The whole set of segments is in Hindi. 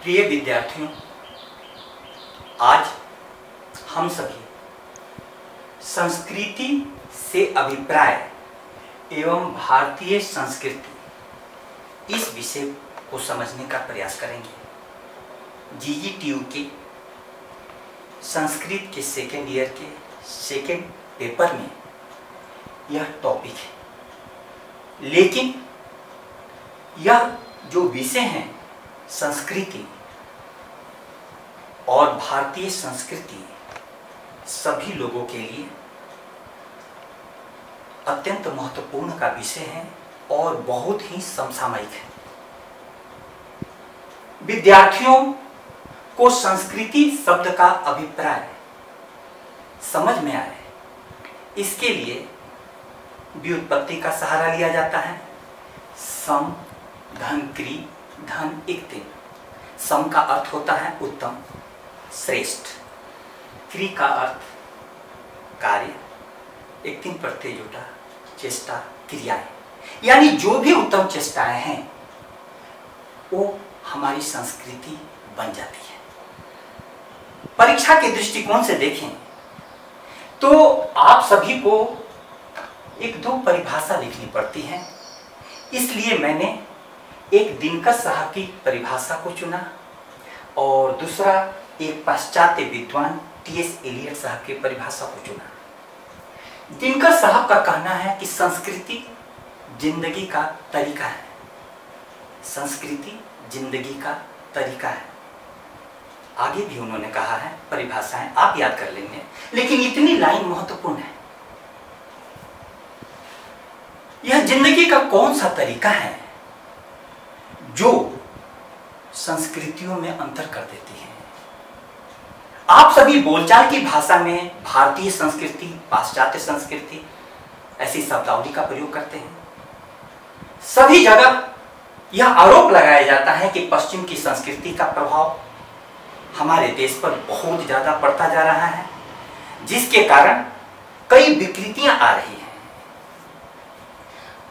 प्रिय विद्यार्थियों, आज हम सभी संस्कृति से अभिप्राय एवं भारतीय संस्कृति इस विषय को समझने का प्रयास करेंगे। जीजीटीयू के संस्कृत के सेकेंड ईयर के सेकेंड पेपर में यह टॉपिक है, लेकिन यह जो विषय है संस्कृति और भारतीय संस्कृति सभी लोगों के लिए अत्यंत महत्वपूर्ण का विषय है और बहुत ही समसामयिक है। विद्यार्थियों को संस्कृति शब्द का अभिप्राय समझ में आए, इसके लिए व्युत्पत्ति का सहारा लिया जाता है। सम धन क्री धन इक्ते। सम का अर्थ होता है उत्तम, श्रेष्ठ। क्री का अर्थ कार्य, एक तीन प्रत्यय जुटा, चेष्टा, क्रियाएं, यानी जो भी उत्तम चेष्टाएं हैं वो हमारी संस्कृति बन जाती है। परीक्षा के दृष्टिकोण से देखें तो आप सभी को एक दो परिभाषा लिखनी पड़ती है, इसलिए मैंने एक दिनकर साहब की परिभाषा को चुना और दूसरा एक पाश्चात्य विद्वान टीएस एलियट साहब की परिभाषा को चुना। दिनकर साहब का कहना है कि संस्कृति जिंदगी का तरीका है। संस्कृति जिंदगी का तरीका है। आगे भी उन्होंने कहा है, परिभाषाएं आप याद कर लेंगे, लेकिन इतनी लाइन महत्वपूर्ण है। यह जिंदगी का कौन सा तरीका है जो संस्कृतियों में अंतर कर देती है। आप सभी बोलचाल की भाषा में भारतीय संस्कृति, पाश्चात्य संस्कृति ऐसी शब्दावली का प्रयोग करते हैं। सभी जगह यह आरोप लगाया जाता है कि पश्चिम की संस्कृति का प्रभाव हमारे देश पर बहुत ज्यादा पड़ता जा रहा है, जिसके कारण कई विकृतियां आ रही हैं।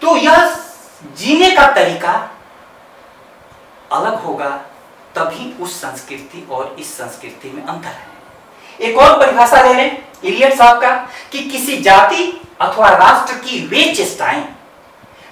तो यह जीने का तरीका अलग होगा, तभी उस संस्कृति और इस संस्कृति में अंतर है। एक और परिभाषा ले लें एलियट साहब का कि किसी जाति अथवा राष्ट्र की वे चेष्टाएं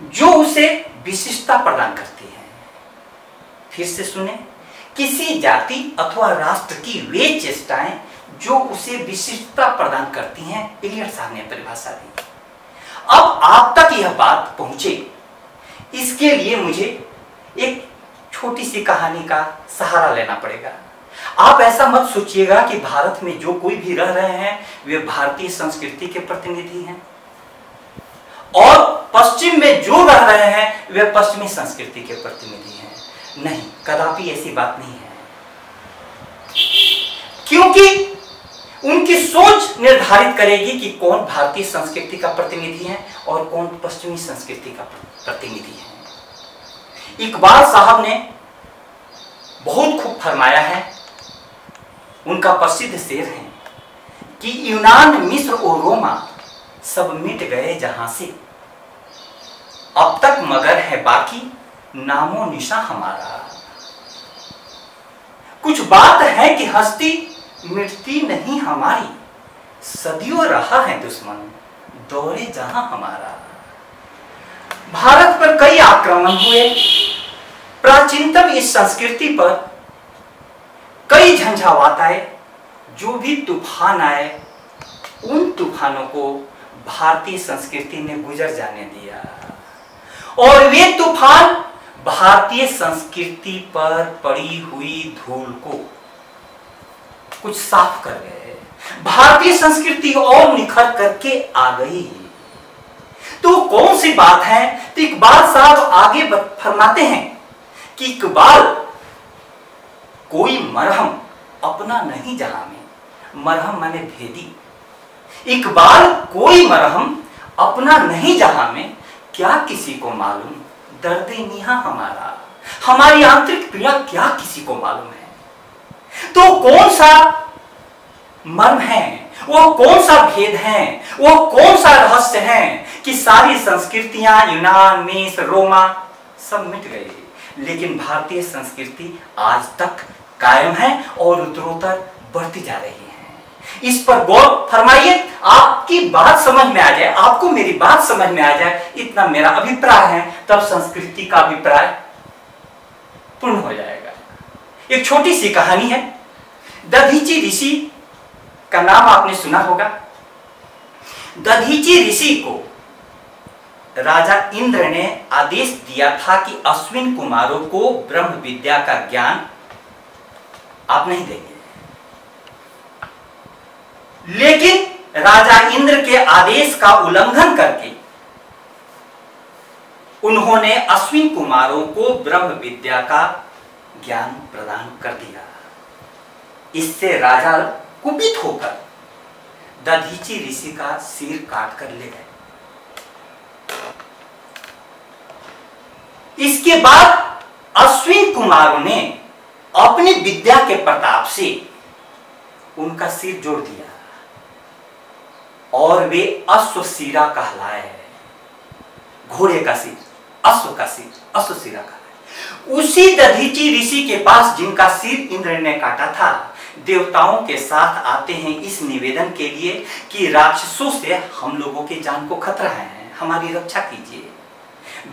जो उसे विशिष्टता प्रदान करती हैं। फिर से सुने, किसी जाति अथवा राष्ट्र की वे चेष्टाएं जो उसे विशिष्टता प्रदान करती हैं, एलियट साहब ने परिभाषा दी। अब आप तक यह बात पहुंचे, इसके लिए मुझे एक छोटी सी कहानी का सहारा लेना पड़ेगा। आप ऐसा मत सोचिएगा कि भारत में जो कोई भी रह रहे हैं वे भारतीय संस्कृति के प्रतिनिधि हैं और पश्चिम में जो रह रहे हैं वे पश्चिमी संस्कृति के प्रतिनिधि हैं। नहीं, कदापि ऐसी बात नहीं है, क्योंकि उनकी सोच निर्धारित करेगी कि कौन भारतीय संस्कृति का प्रतिनिधि है और कौन पश्चिमी संस्कृति का प्रतिनिधि है। इकबाल साहब ने बहुत खूब फरमाया है, उनका प्रसिद्ध शेर है कि यूनान, मिस्र और रोमा सब मिट गए जहां से, अब तक मगर है बाकी नामो निशा हमारा। कुछ बात है कि हस्ती मिटती नहीं हमारी, सदियों रहा है दुश्मन दौरे जहां हमारा। भारत पर कई आक्रमण हुए, प्राचीनतम इस संस्कृति पर कई झंझावात आए। जो भी तूफान आए उन तूफानों को भारतीय संस्कृति ने गुजर जाने दिया और वे तूफान भारतीय संस्कृति पर पड़ी हुई धूल को कुछ साफ कर गए। भारतीय संस्कृति और निखर करके आ गई। तो कौन सी बात है? तो इकबाल साहब आगे फरमाते हैं कि इकबाल कोई मरहम अपना नहीं जहां में। मरहम माने भेदी। इकबाल कोई मरहम अपना नहीं जहां में, क्या किसी को मालूम दर्द निहा हमारा। हमारी आंतरिक पीड़ा क्या किसी को मालूम है। तो कौन सा मर्म है, वो कौन सा भेद है, वो कौन सा रहस्य है कि सारी संस्कृतियां यूनान, मिस्र, रोमा सब मिट गई। लेकिन भारतीय संस्कृति आज तक कायम है और उत्तरोत्तर बढ़ती जा रही है। इस पर गौर फरमाइए, आपकी बात समझ में आ जाए, आपको मेरी बात समझ में आ जाए, इतना मेरा अभिप्राय है, तब संस्कृति का अभिप्राय पूर्ण हो जाएगा। एक छोटी सी कहानी है। दधीची ऋषि का नाम आपने सुना होगा। दधीची ऋषि को राजा इंद्र ने आदेश दिया था कि अश्विन कुमारों को ब्रह्म विद्या का ज्ञान आप नहीं देंगे, लेकिन राजा इंद्र के आदेश का उल्लंघन करके उन्होंने अश्विन कुमारों को ब्रह्म विद्या का ज्ञान प्रदान कर दिया। इससे राजा कुपित होकर दधीची ऋषि का सिर काट कर ले गए। इसके बाद अश्विन कुमारों ने अपनी विद्या के प्रताप से उनका सिर जोड़ दिया और वे अश्वशिरा कहलाए। घोड़े का सिर, अश्व का सिर, अश्वशिरा कहलाए। उसी दधीची ऋषि के पास जिनका सिर इंद्र ने काटा था, देवताओं के साथ आते हैं इस निवेदन के लिए कि राक्षसों से हम लोगों की जान को खतरा है, हमारी रक्षा कीजिए।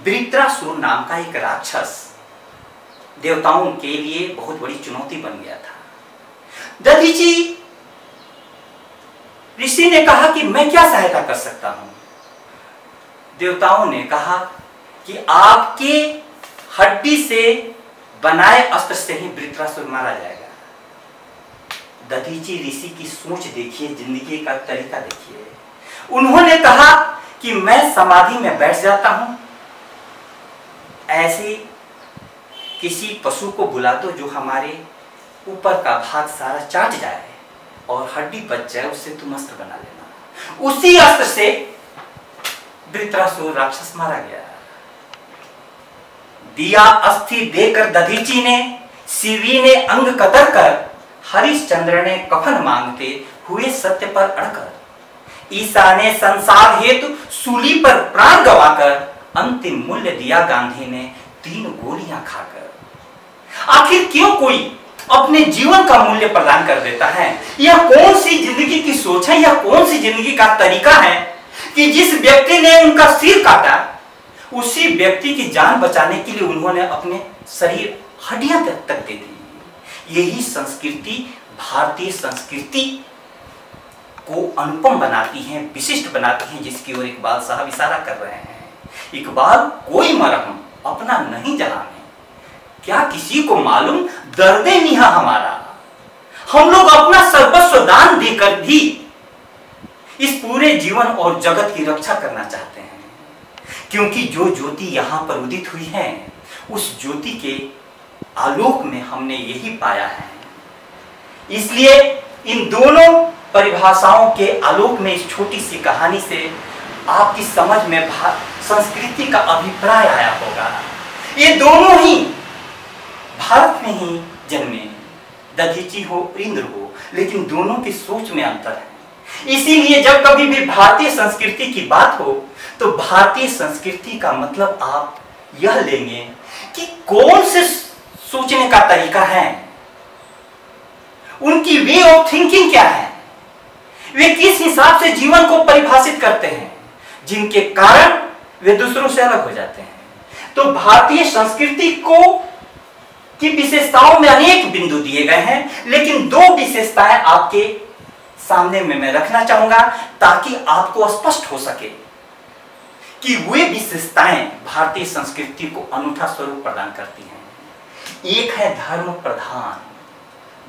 वृत्रासुर नाम का एक राक्षस देवताओं के लिए बहुत बड़ी चुनौती बन गया था। दधीची ऋषि ने कहा कि मैं क्या सहायता कर सकता हूं। देवताओं ने कहा कि आपके हड्डी से बनाए अस्त्र से ही वृत्रासुर मारा जाएगा। दधीची ऋषि की सोच देखिए, जिंदगी का तरीका देखिए। उन्होंने कहा कि मैं समाधि में बैठ जाता हूं, ऐसे किसी पशु को बुला दो जो हमारे ऊपर का भाग सारा चाट जाए और हड्डी बच जाए, उससे तुम अस्त्र बना लेना। उसी अस्त्र से वृत्रासुर राक्षस मारा गया। दिया अस्थि देकर दधीची ने, शिवी ने अंग कतर कर, हरिश्चंद्र ने कफन मांगते हुए सत्य पर अड़कर, ईसा ने संसार हेतु सूली पर प्राण गवाकर, अंतिम मूल्य दिया गांधी ने 3 गोलियां खाकर। आखिर क्यों कोई अपने जीवन का मूल्य प्रदान कर देता है? यह कौन सी जिंदगी की सोच है, यह कौन सी जिंदगी का तरीका है कि जिस व्यक्ति ने उनका सिर काटा, उसी व्यक्ति की जान बचाने के लिए उन्होंने अपने शरीर हड्डियां तक दे दी। यही संस्कृति भारतीय संस्कृति को अनुपम बनाती है, विशिष्ट बनाती है, जिसकी ओर इकबाल साहब इशारा कर रहे हैं। इकबाल, कोई मरहम अपना नहीं जलाने, क्या किसी को मालूम दर्दे निहा हमारा। हम लोग अपना सर्वस्व दान देकर भी इस पूरे जीवन और जगत की रक्षा करना चाहते हैं, क्योंकि जो ज्योति यहां पर उदित हुई है, उस ज्योति के आलोक में हमने यही पाया है। इसलिए इन दोनों परिभाषाओं के आलोक में इस छोटी सी कहानी से आपकी समझ में संस्कृति का अभिप्राय आया होगा। ये दोनों ही भारत में ही जन्मे, दधीची हो, इंद्र हो, लेकिन दोनों की सोच में अंतर है। इसीलिए जब कभी भी भारतीय संस्कृति की बात हो तो भारतीय संस्कृति का मतलब आप यह लेंगे कि कौन से सोचने का तरीका है, उनकी वे ऑफ थिंकिंग क्या है, वे किस हिसाब से जीवन को परिभाषित करते हैं, जिनके कारण वे दूसरों से अलग हो जाते हैं। तो भारतीय संस्कृति को की विशेषताओं में अनेक बिंदु दिए गए हैं, लेकिन 2 विशेषताएं आपके सामने में मैं रखना चाहूंगा ताकि आपको स्पष्ट हो सके कि वे विशेषताएं भारतीय संस्कृति को अनूठा स्वरूप प्रदान करती हैं। एक है धर्म प्रधान,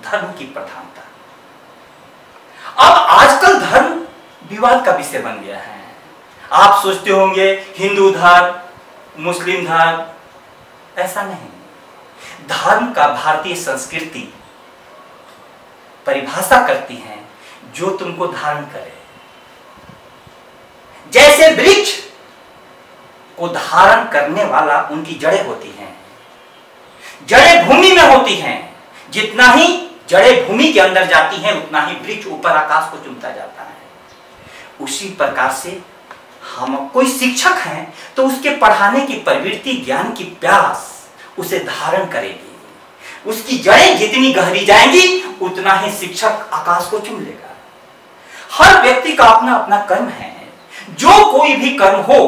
धर्म की प्रधानता। अब आजकल धर्म विवाद का विषय बन गया है। आप सोचते होंगे हिंदू धर्म, मुस्लिम धर्म, ऐसा नहीं। धर्म का भारतीय संस्कृति परिभाषा करती है जो तुमको धारण करे। जैसे वृक्ष को धारण करने वाला उनकी जड़ें होती हैं, जड़ें भूमि में होती हैं, जितना ही जड़ें भूमि के अंदर जाती हैं उतना ही वृक्ष ऊपर आकाश को चुमता जाता है। उसी प्रकार से हम कोई शिक्षक हैं तो उसके पढ़ाने की प्रवृत्ति, ज्ञान की प्यास उसे धारण करेगी। उसकी जड़ें जितनी गहरी जाएंगी उतना ही शिक्षक आकाश को चुम लेगा। हर व्यक्ति का अपना अपना कर्म है। जो कोई भी कर्म हो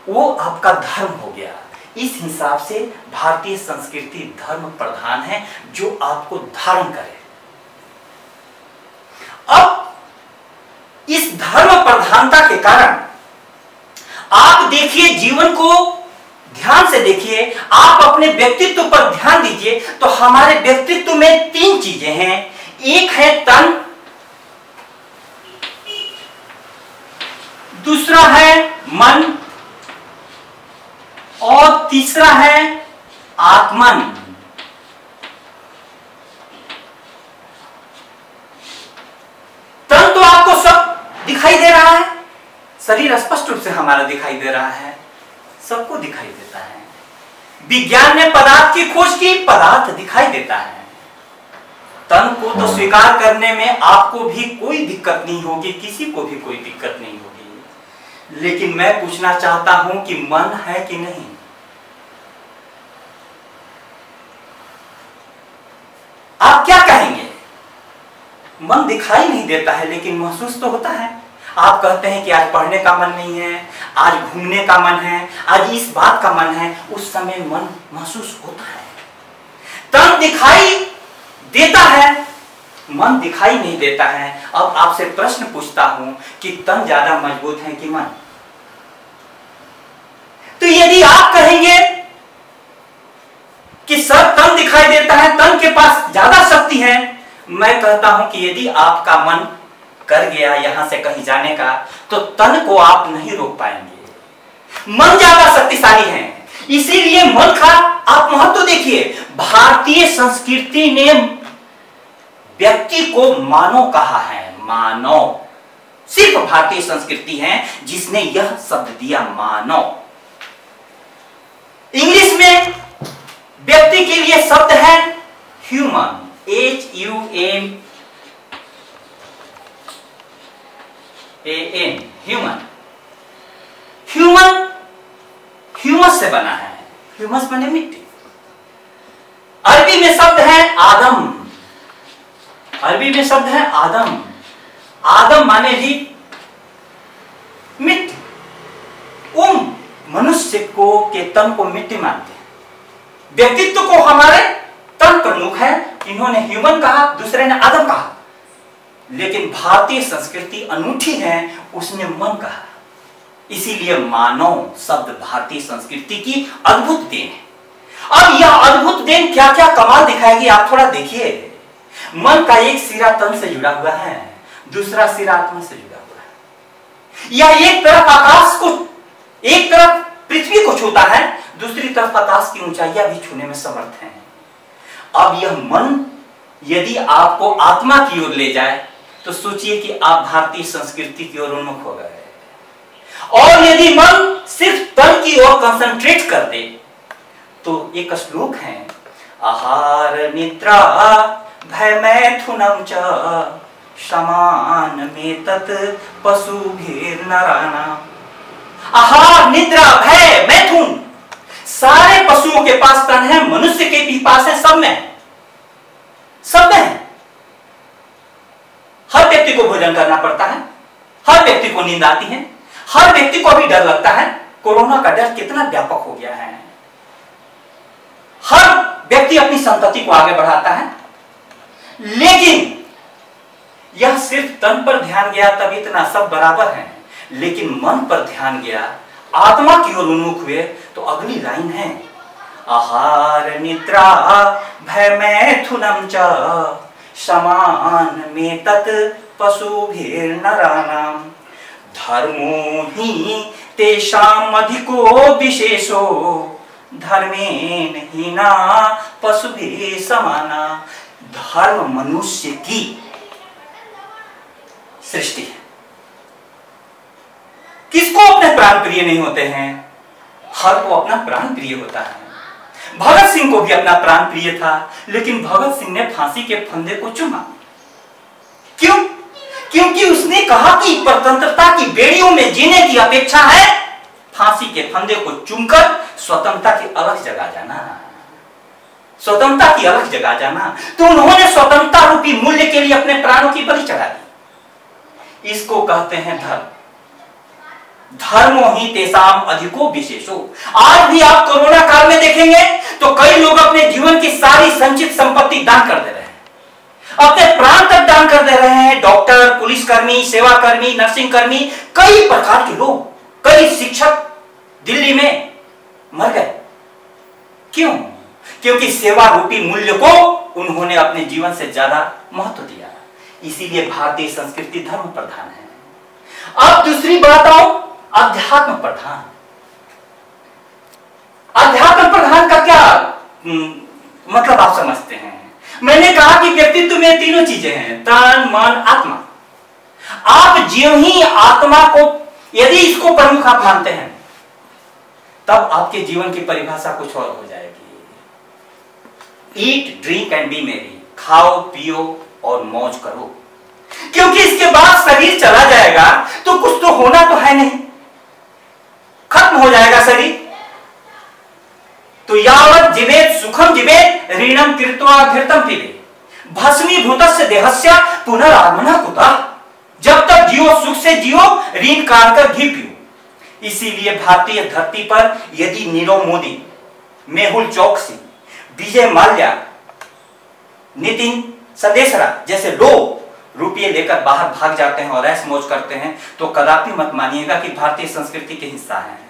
वो आपका धर्म हो गया। इस हिसाब से भारतीय संस्कृति धर्म प्रधान है, जो आपको धारण करे। अब इस धर्म प्रधानता के कारण आप देखिए, जीवन को ध्यान से देखिए, आप अपने व्यक्तित्व पर ध्यान दीजिए तो हमारे व्यक्तित्व में 3 चीजें हैं। एक है तन, दूसरा है मन और तीसरा है आत्मन। तन तो आपको सब दिखाई दे रहा है, शरीर स्पष्ट रूप से हमारा दिखाई दे रहा है, सबको दिखाई देता है। विज्ञान ने पदार्थ की खोज की, पदार्थ दिखाई देता है। तन को तो स्वीकार करने में आपको भी कोई दिक्कत नहीं होगी, किसी को भी कोई दिक्कत नहीं होगी। लेकिन मैं पूछना चाहता हूं कि मन है कि नहीं? आप क्या कहेंगे? मन दिखाई नहीं देता है लेकिन महसूस तो होता है। आप कहते हैं कि आज पढ़ने का मन नहीं है, आज घूमने का मन है, आज इस बात का मन है, उस समय मन महसूस होता है। तन दिखाई देता है, मन दिखाई नहीं देता है। अब आपसे प्रश्न पूछता हूं कि तन ज्यादा मजबूत है कि मन? तो यदि आप कहेंगे कि सब तन दिखाई देता है, तन के पास ज्यादा शक्ति है, मैं कहता हूं कि यदि आपका मन कर गया यहां से कहीं जाने का तो तन को आप नहीं रोक पाएंगे। मन ज्यादा शक्तिशाली है, इसीलिए मन का आप महत्व देखिए। भारतीय संस्कृति ने व्यक्ति को मानव कहा है, मानव। सिर्फ भारतीय संस्कृति है जिसने यह शब्द दिया, मानव। इंग्लिश में व्यक्ति के लिए शब्द है human, HUMAN, human. Human humus से बना है, ह्यूमस माने मिट्टी। अरबी में शब्द है आदम, अरबी में शब्द है आदम। आदम माने भी मिट्टी। मनुष्य को के तन को मिट्टी मानते हैं। व्यक्तित्व को हमारे तन प्रमुख है, इन्होंने ह्यूमन कहा, दूसरे ने आदम कहा। लेकिन भारतीय संस्कृति अनूठी है, उसने मन कहा। इसीलिए मानव शब्द भारतीय संस्कृति की अद्भुत देन है। अब यह अद्भुत देन क्या क्या कमाल दिखाएगी आप थोड़ा देखिए। मन का एक सिरा तन से जुड़ा हुआ है, दूसरा सिरा आत्मा से जुड़ा हुआ है। यह एक तरफ आकाश को, एक तरफ पृथ्वी को छूता है, दूसरी तरफ आकाश की ऊंचाइयां भी छूने में समर्थ है। अब यह मन यदि आपको आत्मा की ओर ले जाए तो सोचिए कि आप भारतीय संस्कृति की ओर उन्मुख हो गए। और यदि मन सिर्फ तन की ओर कंसंट्रेट कर दे तो एक श्लोक है, आहार निद्रा भय मैथुनम च समान में तत् पशुभिर नराणाम। आहार निद्रा भय मैथुन, सारे पशुओं के पास तन है, मनुष्य के भी पास है, सब में है। हर व्यक्ति को भोजन करना पड़ता है, हर व्यक्ति को नींद आती है, हर व्यक्ति को भी डर लगता है। कोरोना का डर कितना व्यापक हो गया है। हर व्यक्ति अपनी संतति को आगे बढ़ाता है। लेकिन यह सिर्फ तन पर ध्यान गया तब इतना सब बराबर है, लेकिन मन पर ध्यान गया, आत्मा की ओर उन्मुख हुए तो अगली लाइन है, आहार निद्रा भय मैथुनम च समान में तत् पशुभिर नराणाम धर्मो हि तेषाम अधिको विशेषो धर्मेण हीना पशुभिः समाना। धर्म मनुष्य की सृष्टि है। किसको अपने प्राण प्रिय नहीं होते हैं? हर को अपना प्राण प्रिय होता है। भगत सिंह को भी अपना प्राण प्रिय था, लेकिन भगत सिंह ने फांसी के फंदे को चुमा। क्यों? क्योंकि उसने कहा कि स्वतंत्रता की बेड़ियों में जीने की अपेक्षा है फांसी के फंदे को चुमकर स्वतंत्रता की अलग जगह जाना। स्वतंत्रता की अलग जगह जाना, तो उन्होंने स्वतंत्रता रूपी मूल्य के लिए अपने प्राणों की बलि चढ़ा दी। इसको कहते हैं धर्म। धर्मो ही तेसाम अधिको विशेषो। आज भी आप कोरोना काल में देखेंगे तो कई लोग अपने जीवन की सारी संचित संपत्ति दान कर दे रहे हैं, अपने प्राण तक दान कर दे रहे हैं। डॉक्टर, पुलिसकर्मी, सेवाकर्मी, नर्सिंग कर्मी, कई प्रकार के लोग, कई शिक्षक दिल्ली में मर गए। क्यों? क्योंकि सेवा रूपी मूल्य को उन्होंने अपने जीवन से ज्यादा महत्व दिया। इसीलिए भारतीय संस्कृति धर्म प्रधान है। अब दूसरी बात आओ, अध्यात्म प्रधान। अध्यात्म प्रधान का क्या मतलब आप समझते हैं? मैंने कहा कि व्यक्तित्व में तीनों चीजें हैं, तन, मन, आत्मा। आप ज्यों ही आत्मा को, यदि इसको प्रमुख आप मानते हैं, तब आपके जीवन की परिभाषा कुछ और हो जाएगी। ईट, ड्रिंक एंड बी मेरी। खाओ, पियो और मौज करो, क्योंकि इसके बाद शरीर चला जाएगा तो कुछ तो होना तो है नहीं, खत्म हो जाएगा शरीर। तो यावत् जीवेत सुखम जीवेत ऋणम कृत्वा घृतम पिबेत भस्मीभूतस्य देहस्य पुनरागमनः कुतः। जब तक जियो सुख से जियो, ऋण काट कर घी पियो। इसीलिए भारतीय धरती पर यदि नीरव मोदी, मेहुल चौकसी, विजय माल्या, नितिन सदेसरा जैसे लोग रुपये लेकर बाहर भाग जाते हैं और ऐश मौज करते हैं, तो कदापि मत मानिएगा कि भारतीय संस्कृति के हिस्सा है।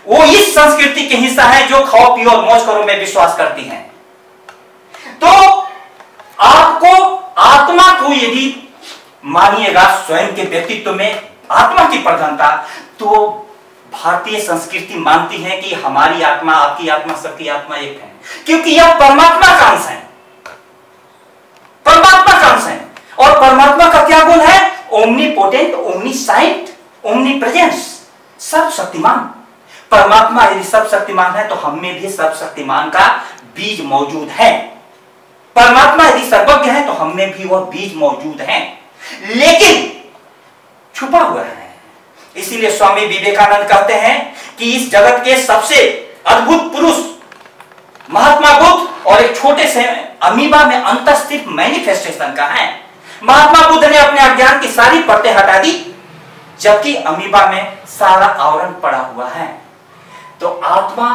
वो इस संस्कृति के हिस्सा है जो खाओ पियो और मौज करो में विश्वास करती हैं। तो आपको आत्मा को यदि मानिएगा स्वयं के व्यक्तित्व में आत्मा की प्रधानता, तो भारतीय संस्कृति मानती है कि हमारी आत्मा, आपकी आत्मा, सबकी आत्मा एक है, क्योंकि यह परमात्मा का अंश है। परमात्मा का अंश है। और परमात्मा का क्या गुण है? ओमनीपोटेंट, ओमनीसाइंट, ओमनीप्रेजेंस, सर्वशक्तिमान। परमात्मा यदि सर्वशक्तिमान है तो हम में भी सर्वशक्तिमान का बीज मौजूद है। परमात्मा यदि सर्वज्ञ है तो हम में भी वह बीज मौजूद है, लेकिन छुपा हुआ है। इसीलिए स्वामी विवेकानंद कहते हैं कि इस जगत के सबसे अद्भुत पुरुष महात्मा बुद्ध और एक छोटे से अमीबा में अंतर सिर्फ मैनिफेस्टेशन का है। महात्मा बुद्ध ने अपने अज्ञान की सारी परतें हटा दी, जबकि अमीबा में सारा आवरण पड़ा हुआ है। तो आत्मा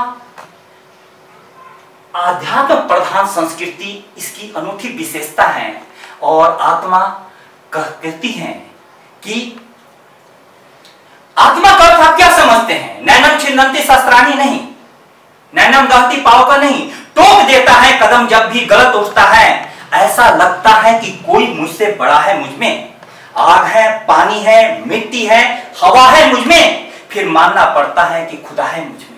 आध्यात्म प्रधान संस्कृति इसकी अनूठी विशेषता है। और आत्मा कहती है कि आत्मा का अर्थ आप क्या समझते हैं? नैनम छिन्दन्ति शस्त्राणि नहीं, नैनम दहति पावक नहीं। टोक देता है कदम जब भी गलत उठता है, ऐसा लगता है कि कोई मुझसे बड़ा है मुझ में। आग है, पानी है, मिट्टी है, हवा है मुझ में, फिर मानना पड़ता है कि खुदा है मुझ में।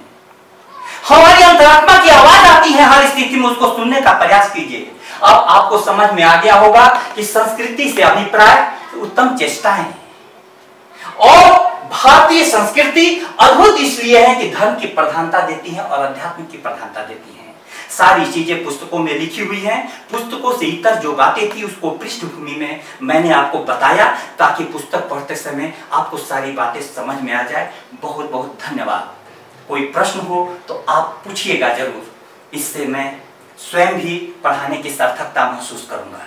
हमारी अंतरात्मा की आवाज आती है हर स्थिति में, उसको सुनने का प्रयास कीजिए। अब आपको समझ में आ गया होगा कि संस्कृति से अभिप्राय उत्तम चेष्टाएं। और भारतीय संस्कृति अद्भुत इसलिए है कि धर्म की प्रधानता देती है और अध्यात्म की प्रधानता देती है। सारी चीजें पुस्तकों में लिखी हुई हैं। पुस्तकों से इतर जो बातें थी उसको पृष्ठभूमि में मैंने आपको बताया, ताकि पुस्तक पढ़ते समय आपको सारी बातें समझ में आ जाए। बहुत बहुत धन्यवाद। कोई प्रश्न हो तो आप पूछिएगा जरूर, इससे मैं स्वयं भी पढ़ाने की सार्थकता महसूस करूंगा।